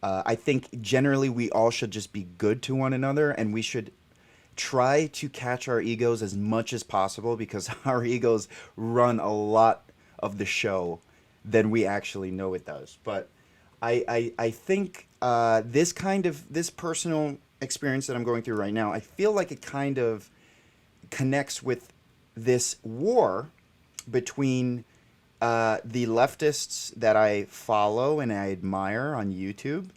I think generally we all should just be good to one another, and we should try to catch our egos as much as possible because our egos run a lot of the show than we actually know it does. But I think this personal experience that I'm going through right now, I feel like it kind of connects with this war between the leftists that I follow and I admire on YouTube.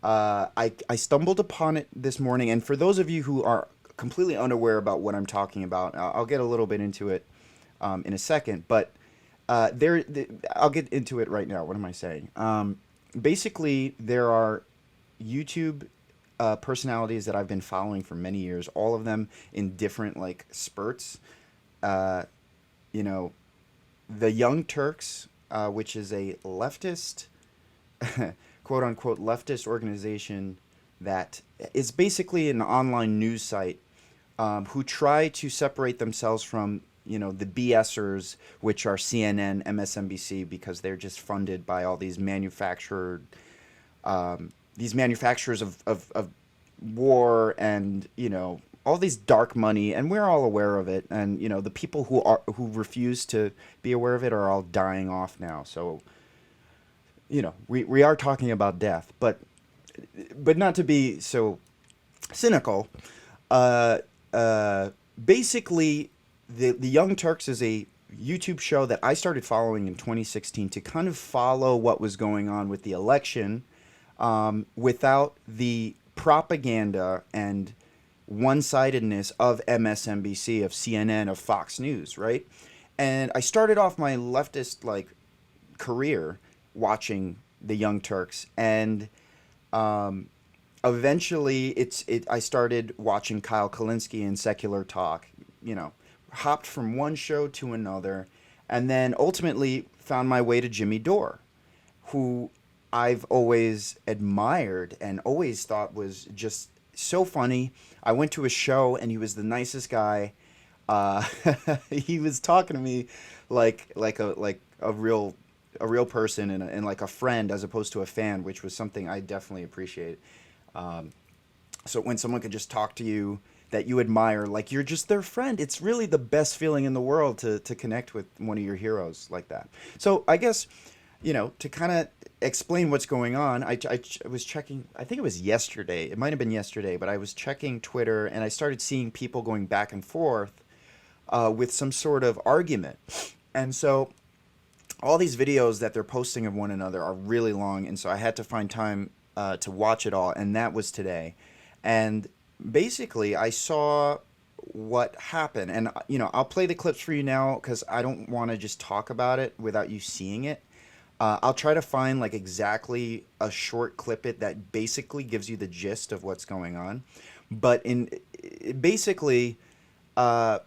I stumbled upon it this morning, and for those of you who are completely unaware about what I'm talking about, I'll get a little bit into it in a second, but I'll get into it right now. What am I saying? Basically, there are YouTube personalities that I've been following for many years, all of them in different like spurts. Uh, you know, the Young Turks, which is a leftist, quote unquote, leftist organization that is basically an online news site who try to separate themselves from, the BSers, which are CNN, MSNBC, because they're just funded by all these manufacturers of war and, all these dark money, and we're all aware of it. And, the people who refuse to be aware of it are all dying off now. So, we are talking about death, but not to be so cynical. Uh, Basically, the Young Turks is a YouTube show that I started following in 2016 to kind of follow what was going on with the election, without the propaganda and one-sidedness of MSNBC, of CNN, of Fox News, right? And I started off my leftist like career watching the Young Turks, and um, eventually I started watching Kyle Kulinksyi and Secular Talk. Hopped from one show to another, and then ultimately found my way to Jimmy Dore, who I've always admired and always thought was just so funny. I went to a show and he was the nicest guy. Uh, he was talking to me like a real person and like a friend as opposed to a fan, which was something I definitely appreciate. Um, so when someone could just talk to you that you admire, like you're just their friend, it's really the best feeling in the world to connect with one of your heroes like that. So I guess, to kind of explain what's going on, I was checking, I think it was yesterday, it might have been yesterday, but I was checking Twitter and I started seeing people going back and forth with some sort of argument. And so all these videos that they're posting of one another are really long, and so I had to find time to watch it all, and that was today. And basically, I saw what happened, and I'll play the clips for you now because I don't want to just talk about it without you seeing it. I'll try to find like exactly a short clip that basically gives you the gist of what's going on. But basically, uh,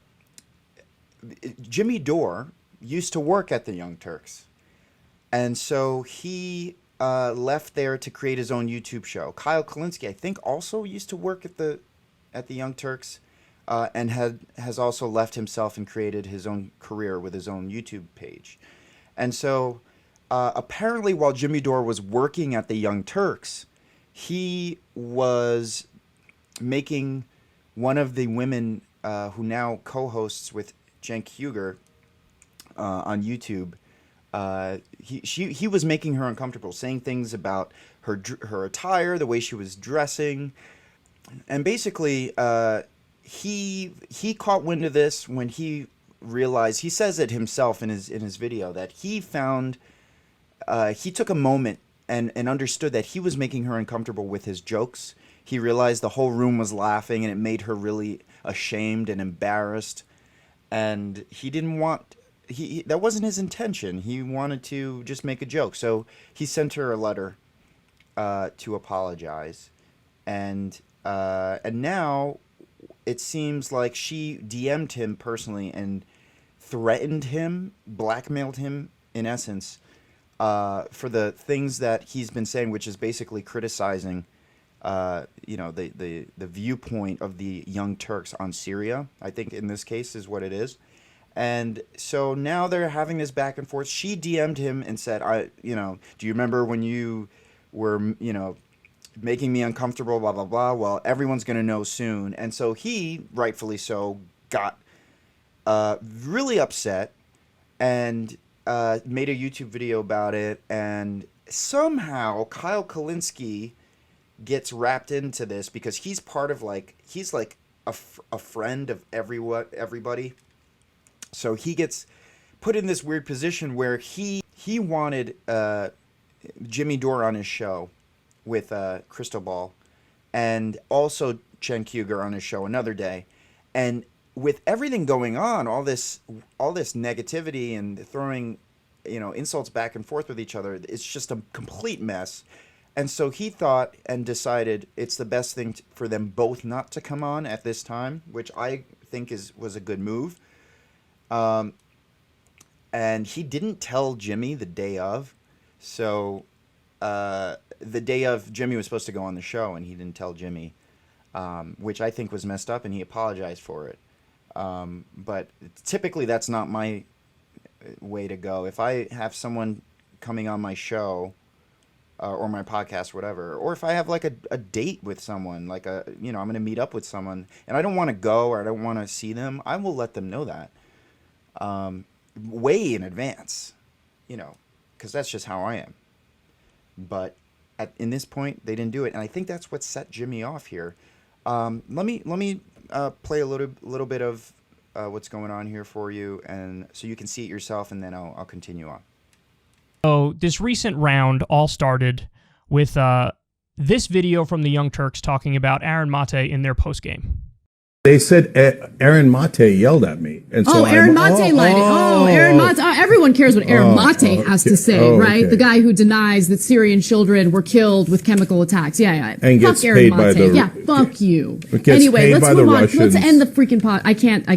Jimmy Dore used to work at the Young Turks, and so he left there to create his own YouTube show. Kyle Kulinksyi, I think, also used to work at the Young Turks, and has also left himself and created his own career with his own YouTube page. And so, apparently, while Jimmy Dore was working at the Young Turks, he was making one of the women who now co-hosts with Cenk Huger on YouTube. He was making her uncomfortable, saying things about her attire, the way she was dressing, and basically, he caught wind of this when he realized. He says it himself in his video that he found. He took a moment and understood that he was making her uncomfortable with his jokes. He realized the whole room was laughing, and it made her really ashamed and embarrassed. And he didn't want that wasn't his intention. He wanted to just make a joke. So he sent her a letter to apologize, and now it seems like she DM'd him personally and threatened him, blackmailed him in essence, for the things that he's been saying, which is basically criticizing, the viewpoint of the Young Turks on Syria. I think in this case is what it is. And so now they're having this back and forth. She DM'd him and said, do you remember when you were, making me uncomfortable, blah, blah, blah. Well, everyone's going to know soon. And so he, rightfully so, got really upset and made a YouTube video about it. And somehow Kyle Kulinksyi gets wrapped into this because he's part of he's like a friend of everybody. So he gets put in this weird position where he wanted Jimmy Dore on his show with Crystal Ball, and also Chen Kuger on his show another day. And with everything going on, all this negativity and throwing, insults back and forth with each other, it's just a complete mess. And so he thought and decided it's the best thing for them both not to come on at this time, which I think was a good move. And he didn't tell Jimmy the day of. So the day of, Jimmy was supposed to go on the show, and he didn't tell Jimmy, which I think was messed up, and he apologized for it. But typically that's not my way to go. If I have someone coming on my show or my podcast, whatever, or if I have like a date with someone, like I'm going to meet up with someone and I don't want to go or I don't want to see them, I will let them know that way in advance, because that's just how I am. But in this point, they didn't do it, and I think that's what set Jimmy off here. Let me play a little bit of what's going on here for you, and so you can see it yourself, and then I'll continue on. So this recent round all started with this video from the Young Turks talking about Aaron Mate in their postgame. They said Aaron Mate yelled at me. And so Aaron Mate lied. Aaron Mate. everyone cares what Aaron Mate has to say, right? Okay. The guy who denies that Syrian children were killed with chemical attacks. Yeah. And fuck gets Aaron paid Mate. by the... Yeah, fuck you. Anyway, let's move on. Let's end the freaking pod. I can't.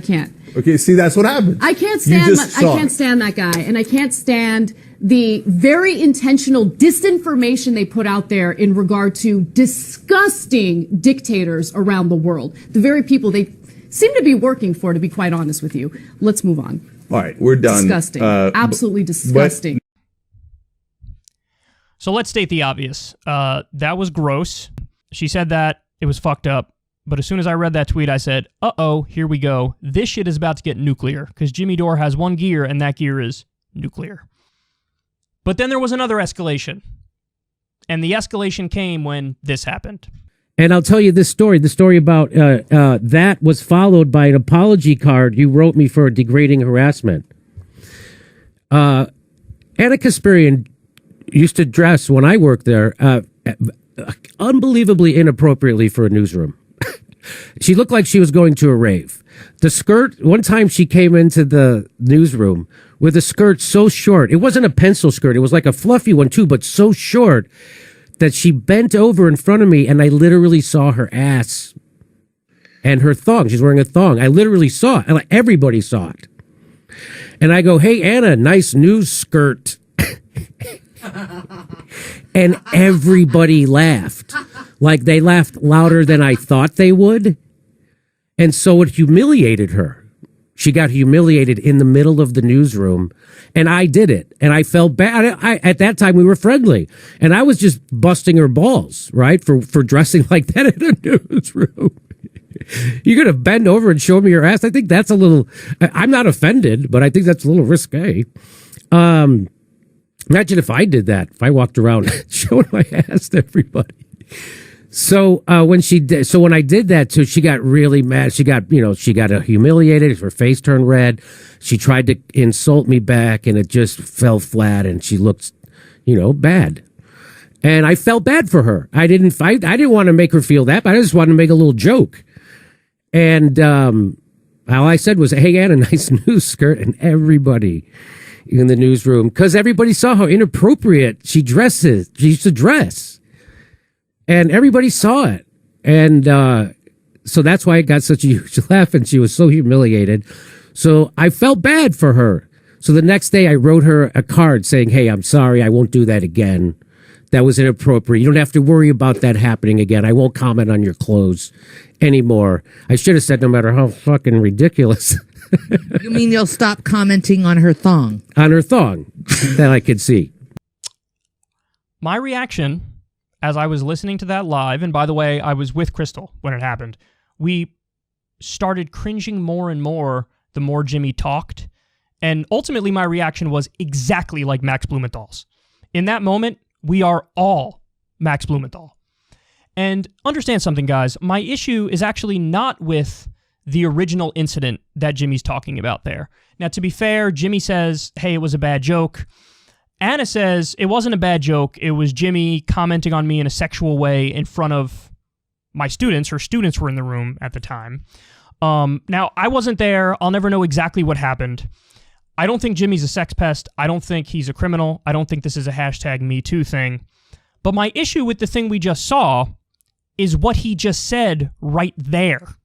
Okay, see, that's what happens. I can't stand that guy, and I can't stand the very intentional disinformation they put out there in regard to disgusting dictators around the world. The very people they seem to be working for, to be quite honest with you. Let's move on. All right, we're done. Disgusting. Absolutely disgusting. So let's state the obvious. That was gross. She said that. It was fucked up. But as soon as I read that tweet, I said, uh-oh, here we go. This shit is about to get nuclear, because Jimmy Dore has one gear, and that gear is nuclear. But then there was another escalation. And the escalation came when this happened. And I'll tell you this story. The story about that was followed by an apology card you wrote me for degrading harassment. Anna Kasparian used to dress, when I worked there, unbelievably inappropriately for a newsroom. She looked like she was going to a rave. The skirt, one time she came into the newsroom with a skirt so short. It wasn't a pencil skirt. It was like a fluffy one too, but so short that she bent over in front of me and I literally saw her ass and her thong. She's wearing a thong. I literally saw it. Everybody saw it. And I go, hey, Anna, nice news skirt. And everybody laughed. Like they laughed louder than I thought they would. And so it humiliated her. She got humiliated in the middle of the newsroom. And I did it. And I felt bad. At that time, we were friendly. And I was just busting her balls, right? For dressing like that in a newsroom. You're going to bend over and show me your ass? I think that's a little... I'm not offended, but I think that's a little risque. Imagine if I did that. If I walked around showing my ass to everybody. So when I did that, so she got really mad. She got humiliated. Her face turned red. She tried to insult me back, and it just fell flat. And she looked, bad. And I felt bad for her. I didn't fight. I didn't want to make her feel that, but I just wanted to make a little joke. And all I said was, "Hey, Anna, nice news skirt," and everybody in the newsroom, because everybody saw how inappropriate she used to dress. And everybody saw it. And so that's why it got such a huge laugh, and she was so humiliated. So I felt bad for her. So the next day I wrote her a card saying, hey, I'm sorry, I won't do that again. That was inappropriate. You don't have to worry about that happening again. I won't comment on your clothes anymore. I should have said no matter how fucking ridiculous. You mean you'll stop commenting on her thong? On her thong that I could see. My reaction as I was listening to that live, and by the way, I was with Crystal when it happened, we started cringing more and more the more Jimmy talked. And ultimately, my reaction was exactly like Max Blumenthal's. In that moment, we are all Max Blumenthal. And understand something, guys. My issue is actually not with the original incident that Jimmy's talking about there. Now, to be fair, Jimmy says, hey, it was a bad joke. Anna says it wasn't a bad joke. It was Jimmy commenting on me in a sexual way in front of my students. Her students were in the room at the time. Now, I wasn't there. I'll never know exactly what happened. I don't think Jimmy's a sex pest. I don't think he's a criminal. I don't think this is a hashtag Me Too thing. But my issue with the thing we just saw is what he just said right there.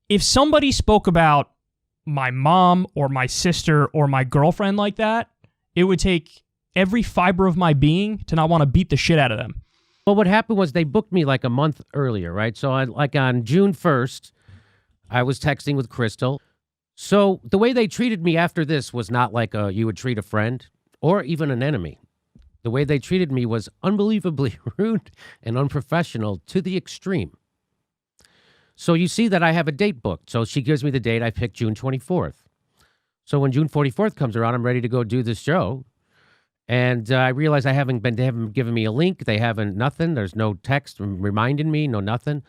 If somebody spoke about my mom or my sister or my girlfriend like that, it would take every fiber of my being to not want to beat the shit out of them. Well, what happened was they booked me like a month earlier, right? So on June 1st, I was texting with Crystal. So the way they treated me after this was not like you would treat a friend or even an enemy. The way they treated me was unbelievably rude and unprofessional to the extreme. So you see that I have a date booked. So she gives me the date. I picked June 24th. So when June 24th comes around, I'm ready to go do this show. And I realize they haven't given me a link. They haven't, nothing. There's no text reminding me, no nothing.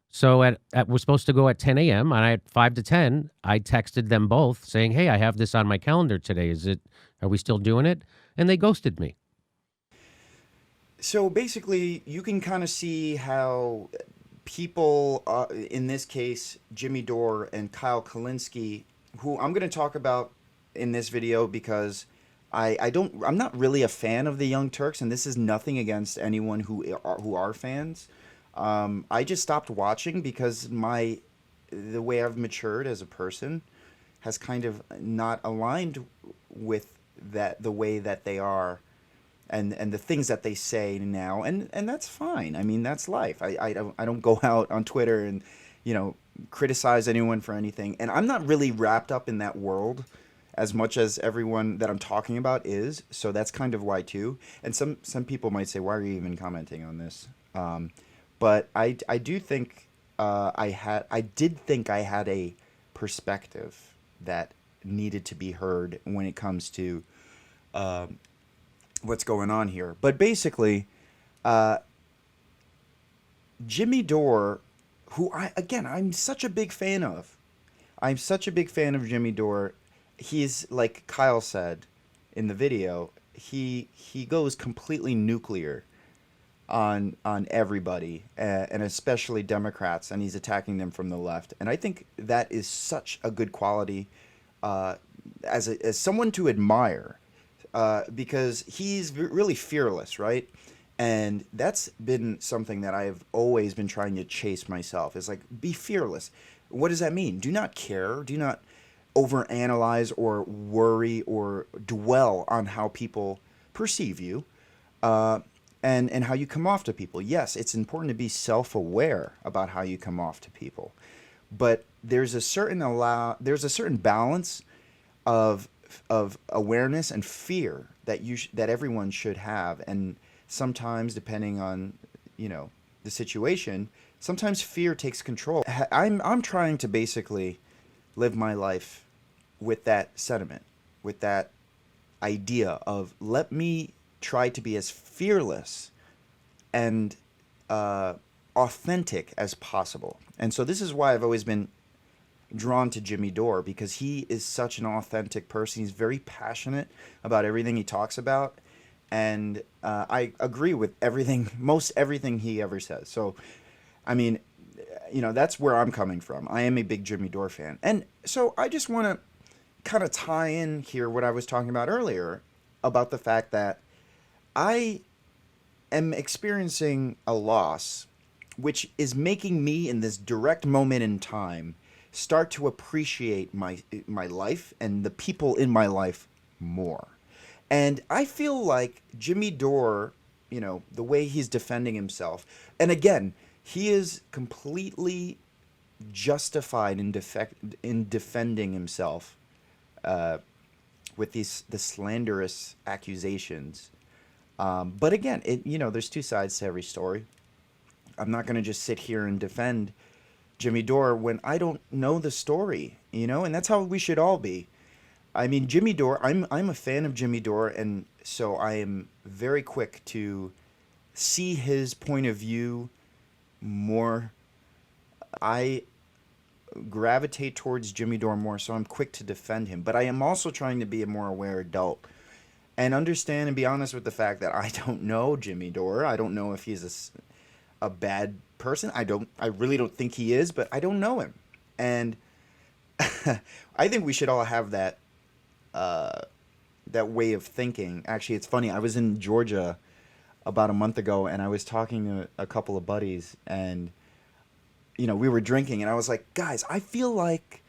So we're supposed to go at 10 a.m. and at 5 to 10, I texted them both saying, hey, I have this on my calendar today. Are we still doing it? And they ghosted me. So basically, you can kind of see how people, in this case, Jimmy Dore and Kyle Kulinksyi, who I'm going to talk about in this video because I'm not really a fan of the Young Turks, and this is nothing against anyone who are fans. I just stopped watching because the way I've matured as a person has kind of not aligned with the way that they are and the things that they say now, and that's fine. I mean, that's life. I don't go out on Twitter and criticize anyone for anything, and I'm not really wrapped up in that world as much as everyone that I'm talking about is. So that's kind of why too. And some people might say, why are you even commenting on this? But I do think I did think I had a perspective that needed to be heard when it comes to what's going on here. But basically, Jimmy Dore, who I'm such a big fan of. I'm such a big fan of Jimmy Dore. He's, like Kyle said in the video, he goes completely nuclear on everybody, and especially Democrats, and he's attacking them from the left. And I think that is such a good quality as someone to admire, because he's really fearless, right? And that's been something that I've always been trying to chase myself. Is like, be fearless. What does that mean? Do not care. Do not overanalyze or worry or dwell on how people perceive you, and how you come off to people. Yes, it's important to be self-aware about how you come off to people, but there's a certain balance of awareness and fear that that everyone should have. And sometimes, depending on the situation, sometimes fear takes control. I'm trying to basically live my life with that sentiment, with that idea of, let me try to be as fearless and authentic as possible. And so this is why I've always been drawn to Jimmy Dore, because he is such an authentic person. He's very passionate about everything he talks about, and I agree with most everything he ever says. So, I mean, that's where I'm coming from. I am a big Jimmy Dore fan. And so I just want to kind of tie in here what I was talking about earlier about the fact that I am experiencing a loss, which is making me, in this direct moment in time, start to appreciate my life and the people in my life more. And I feel like Jimmy Dore, the way he's defending himself, and again, he is completely justified in defending himself with the slanderous accusations But again, there's two sides to every story. I'm not going to just sit here and defend Jimmy Dore when I don't know the story, and that's how we should all be. I mean, Jimmy Dore, I'm a fan of Jimmy Dore, and so I am very quick to see his point of view more. I gravitate towards Jimmy Dore more, so I'm quick to defend him. But I am also trying to be a more aware adult and understand and be honest with the fact that I don't know Jimmy Dore. I don't know if he's a bad person. I really don't think he is, but I don't know him. And I think we should all have that way of thinking. Actually, it's funny. I was in Georgia about a month ago, and I was talking to a couple of buddies, and we were drinking, and I was like, guys, I feel like,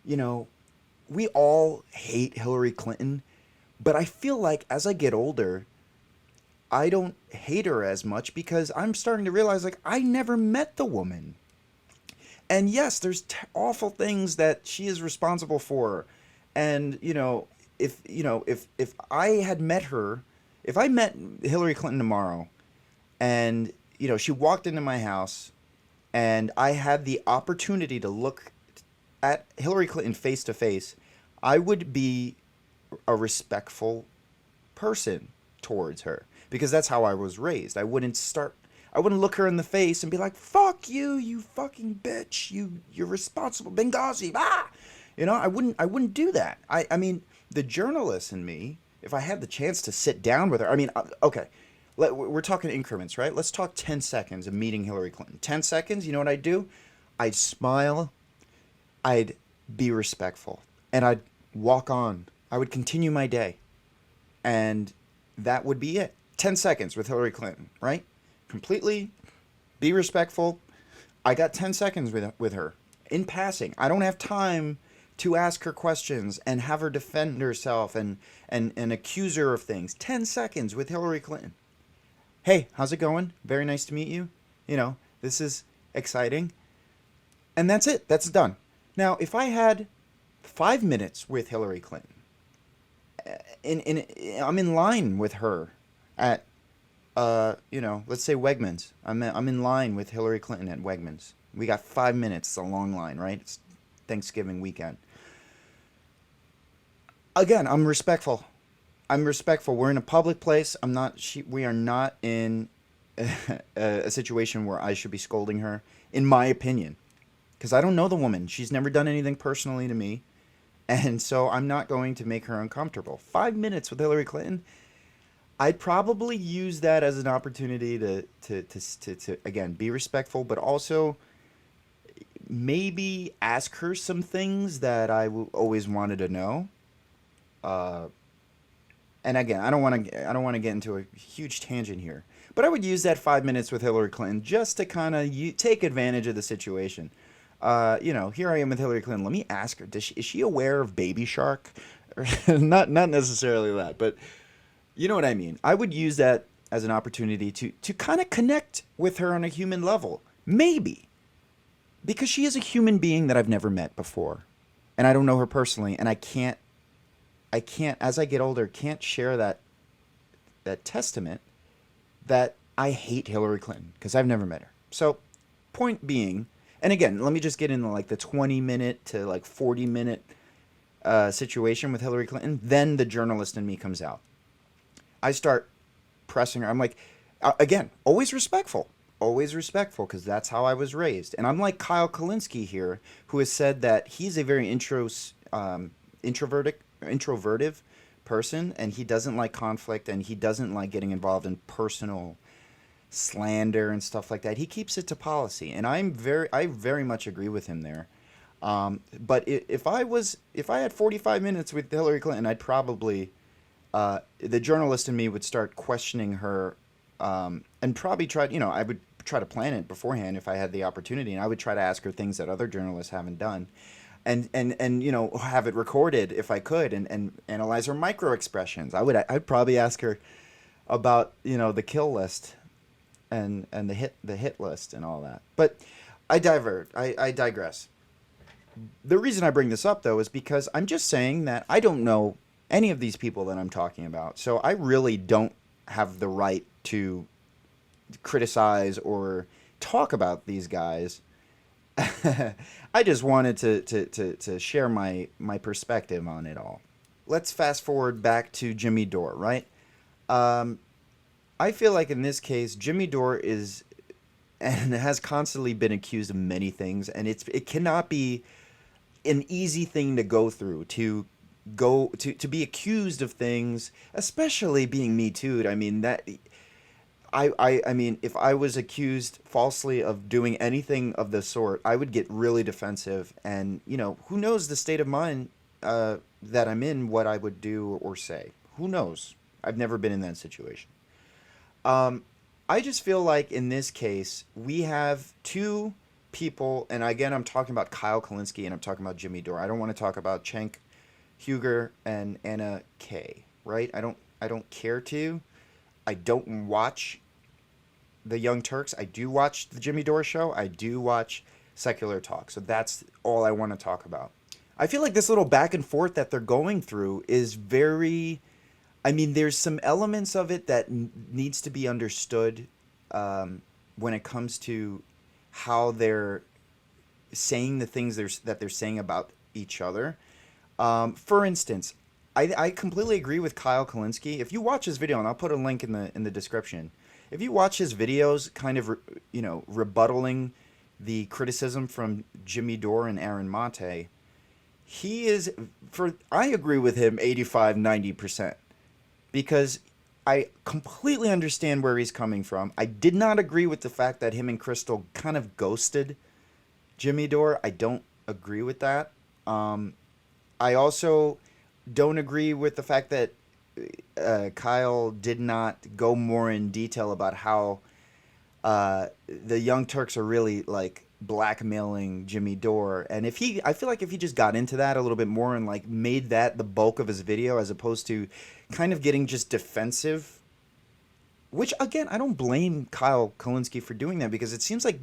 we all hate Hillary Clinton, but I feel like as I get older, I don't hate her as much because I'm starting to realize, like, I never met the woman. And yes, there's awful things that she is responsible for. And, if I had met her, if I met Hillary Clinton tomorrow and, she walked into my house and I had the opportunity to look at Hillary Clinton face to face, I would be a respectful person towards her because that's how I was raised. I wouldn't look her in the face and be like, fuck you, you fucking bitch, you're responsible, Benghazi, ah! I wouldn't do that. I mean, the journalist in me, if I had the chance to sit down with her, I mean, okay, we're talking increments, right? Let's talk 10 seconds of meeting Hillary Clinton. 10 seconds, you know what I'd do? I'd smile, I'd be respectful, and I'd walk on. I would continue my day, and that would be it. 10 seconds with Hillary Clinton, right? Completely be respectful. I got 10 seconds with her in passing. I don't have time to ask her questions and have her defend herself and accuse her of things. 10 seconds with Hillary Clinton. Hey, how's it going? Very nice to meet you. This is exciting. And that's it. That's done. Now, if I had 5 minutes with Hillary Clinton, I'm in line with her at, let's say Wegmans. I'm in line with Hillary Clinton at Wegmans. We got 5 minutes. It's a long line, right? It's Thanksgiving weekend. Again, I'm respectful. We're in a public place. We are not in a situation where I should be scolding her, in my opinion, because I don't know the woman. She's never done anything personally to me, and so I'm not going to make her uncomfortable. 5 minutes with Hillary Clinton, I'd probably use that as an opportunity to again, be respectful, but also maybe ask her some things that I always wanted to know. And again, I don't want to get into a huge tangent here, but I would use that 5 minutes with Hillary Clinton just to kind of take advantage of the situation. Here I am with Hillary Clinton. Let me ask her: is she aware of Baby Shark? not necessarily that, but you know what I mean. I would use that as an opportunity to kind of connect with her on a human level, maybe, because she is a human being that I've never met before, and I don't know her personally, and I can't, as I get older, can't share that testament that I hate Hillary Clinton because I've never met her. So, point being, and again, let me just get into like the 20-minute to like 40-minute situation with Hillary Clinton. Then the journalist in me comes out. I start pressing her. I'm like, again, always respectful, because that's how I was raised. And I'm like Kyle Kulinksyi here, who has said that he's a very introverted person, and he doesn't like conflict, and he doesn't like getting involved in personal slander and stuff like that. He keeps it to policy, and I very much agree with him there. But if I had 45 minutes with Hillary Clinton, I'd probably the journalist in me would start questioning her, and probably I would try to plan it beforehand if I had the opportunity, and I would try to ask her things that other journalists haven't done. And have it recorded if I could, and analyze her micro expressions. I'd probably ask her about the kill list, and the hit list and all that. But I digress. The reason I bring this up though is because I'm just saying that I don't know any of these people that I'm talking about, so I really don't have the right to criticize or talk about these guys. I just wanted to share my perspective on it all. Let's fast forward back to Jimmy Dore, right? I feel like in this case, Jimmy Dore is and has constantly been accused of many things, and it cannot be an easy thing to go through to be accused of things, especially being Me Too'd. I mean that. I mean, if I was accused falsely of doing anything of the sort, I would get really defensive, and who knows the state of mind that I'm in, what I would do or say. Who knows? I've never been in that situation. I just feel like in this case we have two people, and again I'm talking about Kyle Kulinksyi and I'm talking about Jimmy Dore. I don't want to talk about Cenk Uygur and Anna K. Right? I don't care to. I don't watch the Young Turks. I do watch the Jimmy Dore show. I do watch Secular Talk. So that's all I want to talk about. I feel like this little back and forth that they're going through is very... I mean, there's some elements of it that needs to be understood when it comes to how they're saying the things that they're saying about each other. For instance, I completely agree with Kyle Kulinksyi. If you watch his video, and I'll put a link in the description, if you watch his videos, kind of rebuttaling the criticism from Jimmy Dore and Aaron Mate, I agree with him 85-90%, because I completely understand where he's coming from. I did not agree with the fact that him and Crystal kind of ghosted Jimmy Dore. I don't agree with that. I also don't agree with the fact that Kyle did not go more in detail about how the Young Turks are really like blackmailing Jimmy Dore. And I feel like if he just got into that a little bit more and like made that the bulk of his video, as opposed to kind of getting just defensive, which again, I don't blame Kyle Kulinksyi for doing that, because it seems like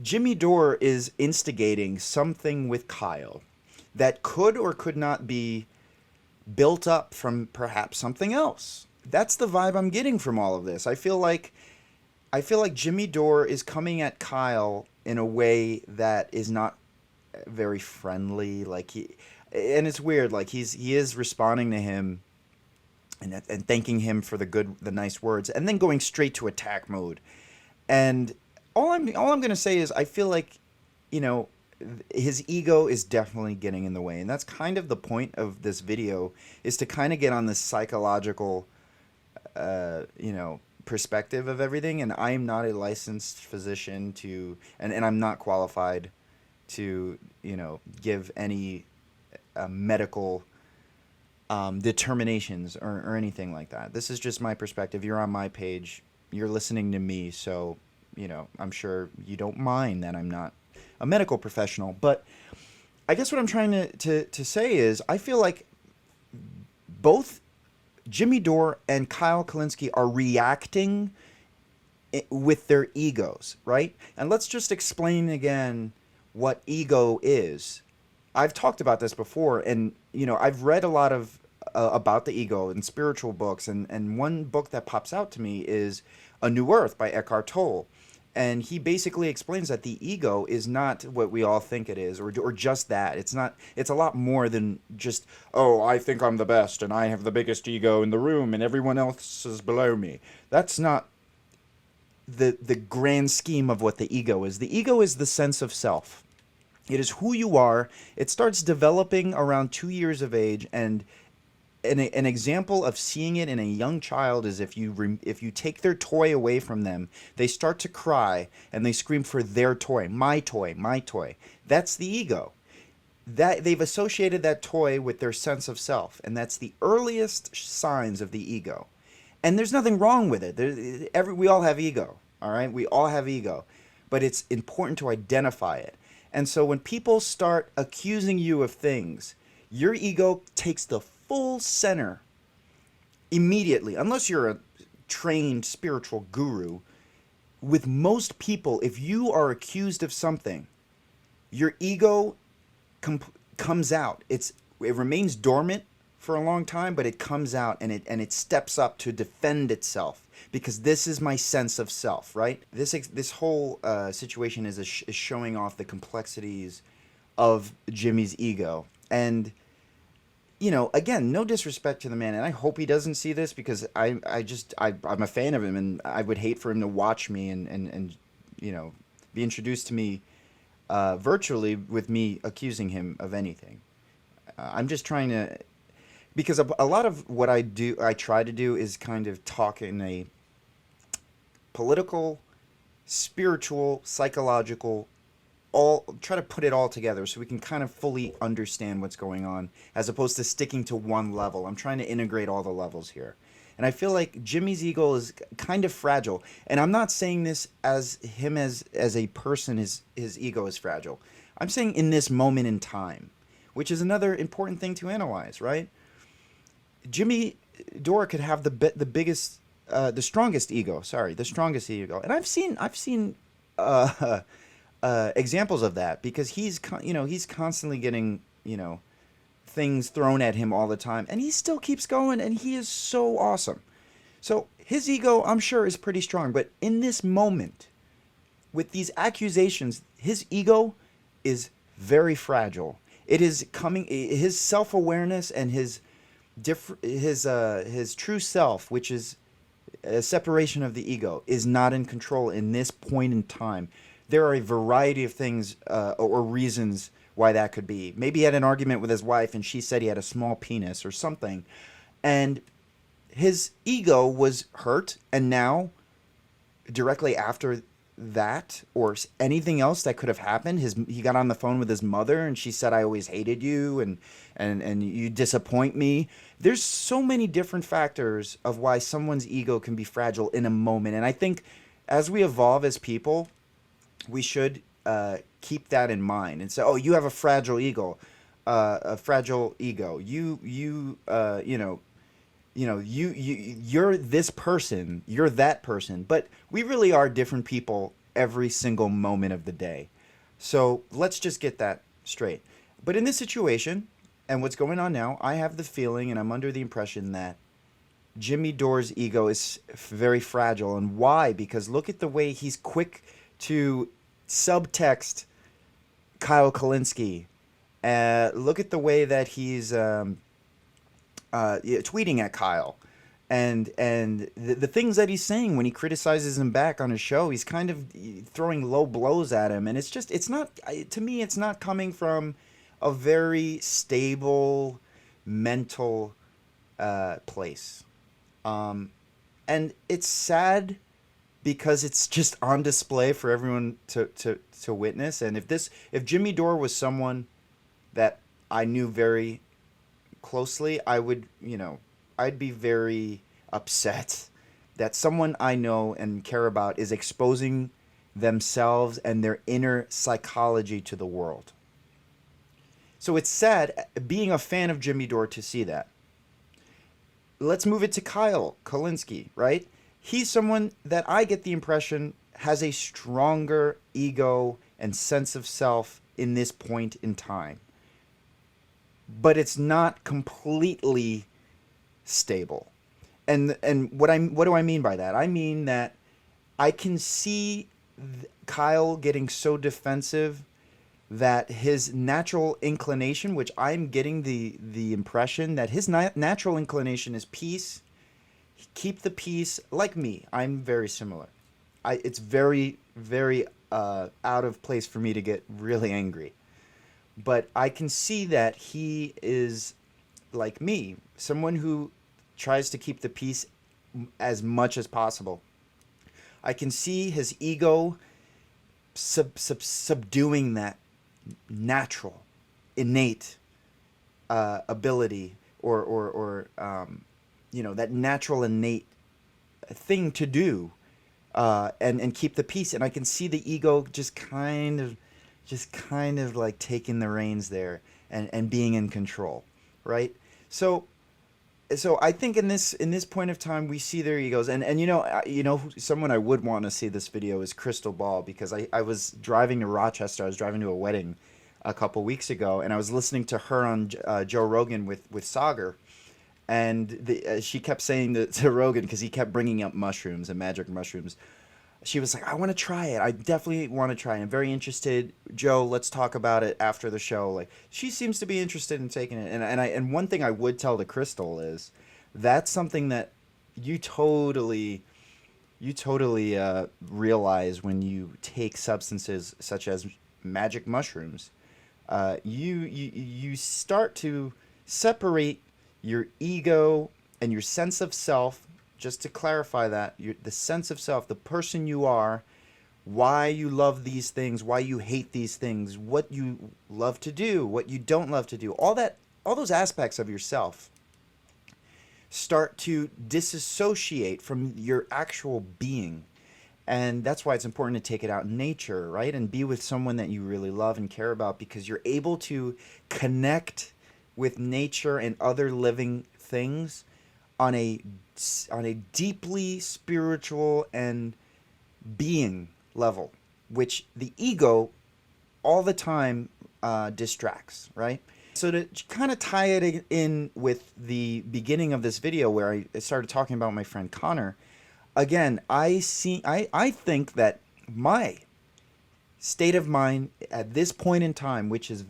Jimmy Dore is instigating something with Kyle that could or could not be built up from perhaps something else. That's the vibe I'm getting from all of this. I feel like Jimmy Dore is coming at Kyle in a way that is not very friendly. And it's weird. Like he is responding to him and thanking him for the nice words, and then going straight to attack mode. And all I'm gonna say is I feel like, his ego is definitely getting in the way, and that's kind of the point of this video, is to kind of get on this psychological perspective of everything. And I am not a licensed physician and I'm not qualified to give any medical determinations or anything like that. This is just my perspective. You're on my page, you're listening to me, so I'm sure you don't mind that I'm not a medical professional. But I guess what I'm trying to say is I feel like both Jimmy Dore and Kyle Kulinksyi are reacting with their egos, right? And let's just explain again what ego is. I've talked about this before, and I've read a lot of about the ego in spiritual books, and one book that pops out to me is A New Earth by Eckhart Tolle. And he basically explains that the ego is not what we all think it is, or just that. It's not. It's a lot more than just, oh, I think I'm the best and I have the biggest ego in the room and everyone else is below me. That's not the grand scheme of what the ego is. The ego is the sense of self. It is who you are. It starts developing around 2 years of age, and an example of seeing it in a young child is if you take their toy away from them, they start to cry and they scream for their toy, my toy, my toy. That's the ego. That they've associated that toy with their sense of self, and that's the earliest signs of the ego. And there's nothing wrong with it. We all have ego, all right? We all have ego, but it's important to identify it. And so when people start accusing you of things, your ego takes the full center immediately, unless you're a trained spiritual guru. With most people, if you are accused of something, your ego comes out. It remains dormant for a long time, but it comes out and it steps up to defend itself, because this is my sense of self, right? This whole situation is showing off the complexities of Jimmy's ego. And you know, again, no disrespect to the man, and I hope he doesn't see this, because I'm a fan of him, and I would hate for him to watch me and you know, be introduced to me virtually with me accusing him of anything. I'm just trying to, because a lot of what I try to do is kind of talk in a political, spiritual, psychological, try to put it all together so we can kind of fully understand what's going on, as opposed to sticking to one level. I'm trying to integrate all the levels here. And I feel like Jimmy's ego is kind of fragile. And I'm not saying this as him as a person, his ego is fragile. I'm saying in this moment in time, which is another important thing to analyze, right? Jimmy Dore could have the strongest ego. And I've seen examples of that, because he's constantly getting, you know, things thrown at him all the time, and he still keeps going, and he is so awesome. So his ego, I'm sure, is pretty strong, but in this moment, with these accusations, his ego is very fragile. It is coming, his self-awareness and his true self, which is a separation of the ego, is not in control in this point in time. There are a variety of things or reasons why that could be. Maybe he had an argument with his wife and she said he had a small penis or something, and his ego was hurt, and now directly after that, or anything else that could have happened, he got on the phone with his mother and she said, "I always hated you and you disappoint me." There's so many different factors of why someone's ego can be fragile in a moment, and I think as we evolve as people, we should keep that in mind and say, "Oh, you have a fragile ego, you're this person, you're that person." But we really are different people every single moment of the day. So let's just get that straight. But in this situation and what's going on now, I have the feeling, and I'm under the impression, that Jimmy Dore's ego is very fragile. And why? Because look at the way he's quick to subtext Kyle Kulinksyi. Look at the way that he's tweeting at Kyle, and the things that he's saying when he criticizes him back on his show. He's kind of throwing low blows at him, and it's not to me, it's not coming from a very stable mental place, and it's sad, because it's just on display for everyone to witness. And if Jimmy Dore was someone that I knew very closely, I'd be very upset that someone I know and care about is exposing themselves and their inner psychology to the world. So it's sad, being a fan of Jimmy Dore, to see that. Let's move it to Kyle Kulinksyi, right? He's someone that I get the impression has a stronger ego and sense of self in this point in time. But it's not completely stable. And what do I mean by that? I mean that I can see Kyle getting so defensive that his natural inclination, which I'm getting the impression that his natural inclination is peace. Keep the peace. Like me, I'm very similar. It's very, very out of place for me to get really angry. But I can see that he is, like me, someone who tries to keep the peace as much as possible. I can see his ego subduing that natural, innate ability, or that natural, innate thing to do, and keep the peace. And I can see the ego just kind of like taking the reins there and being in control, right? So I think in this point of time, we see their egos, and someone I would want to see this video is Crystal Ball, because I was driving to Rochester. I was driving to a wedding a couple weeks ago, and I was listening to her on Joe Rogan with Sagar, And she kept saying to Rogan, because he kept bringing up mushrooms and magic mushrooms. She was like, I want to try it. I definitely want to try it. I'm very interested. Joe, let's talk about it after the show. Like, she seems to be interested in taking it. And one thing I would tell to Crystal is that's something that you totally realize when you take substances such as magic mushrooms. You start to separate your ego and your sense of self. Just to clarify that, the sense of self, the person you are, why you love these things, why you hate these things, what you love to do, what you don't love to do, all those aspects of yourself start to disassociate from your actual being. And that's why it's important to take it out in nature, right? And be with someone that you really love and care about, because you're able to connect with nature and other living things on a deeply spiritual and being level, which the ego all the time distracts, right? So to kind of tie it in with the beginning of this video where I started talking about my friend Connor, again, I think that my state of mind at this point in time, which is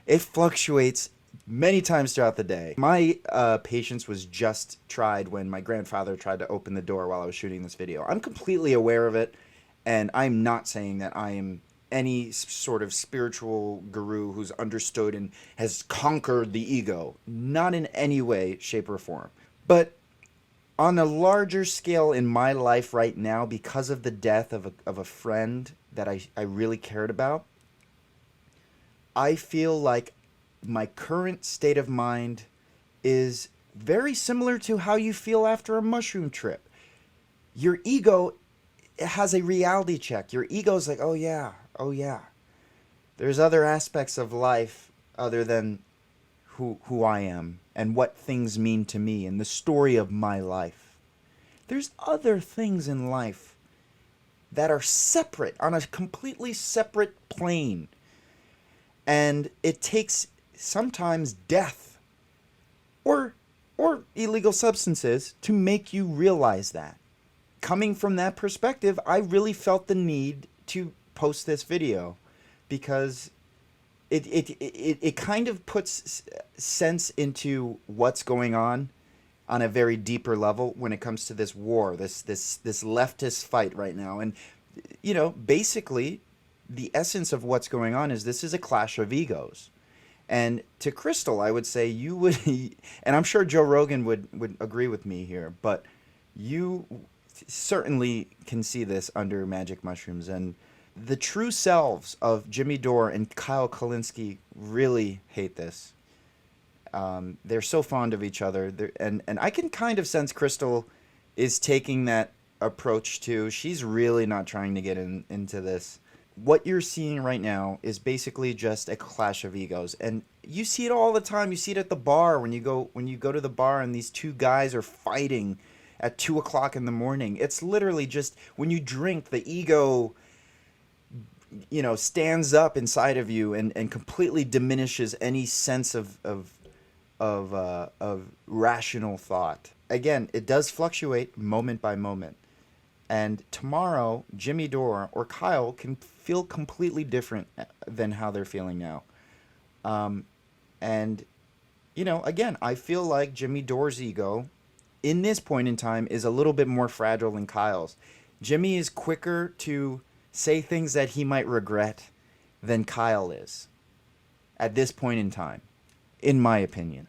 it fluctuates many times throughout the day. My patience was just tried when my grandfather tried to open the door while I was shooting this video. I'm completely aware of it, and I'm not saying that I am any sort of spiritual guru who's understood and has conquered the ego. Not in any way, shape, or form. But on a larger scale in my life right now, because of the death of a friend that I really cared about, I feel like my current state of mind is very similar to how you feel after a mushroom trip. Your ego has a reality check. Your ego is like, oh yeah. There's other aspects of life other than who I am and what things mean to me and the story of my life. There's other things in life that are separate, on a completely separate plane. And it takes sometimes death or illegal substances to make you realize that. Coming from that perspective, I really felt the need to post this video because it kind of puts sense into what's going on a very deeper level when it comes to this war, this leftist fight right now. And basically the essence of what's going on is this is a clash of egos. And to Crystal, I would say you would, and I'm sure Joe Rogan would agree with me here, but you certainly can see this under magic mushrooms. And the true selves of Jimmy Dore and Kyle Kulinksyi really hate this. They're so fond of each other. And I can kind of sense Crystal is taking that approach too. She's really not trying to get into this. What you're seeing right now is basically just a clash of egos, and you see it all the time. You see it at the bar when you go to the bar and these two guys are fighting at 2 o'clock in the morning. It's literally just when you drink, the ego stands up inside of you and completely diminishes any sense of rational thought. Again, it does fluctuate moment by moment. And tomorrow, Jimmy Dore or Kyle can feel completely different than how they're feeling now. And, again, I feel like Jimmy Dore's ego, in this point in time, is a little bit more fragile than Kyle's. Jimmy is quicker to say things that he might regret than Kyle is at this point in time, in my opinion.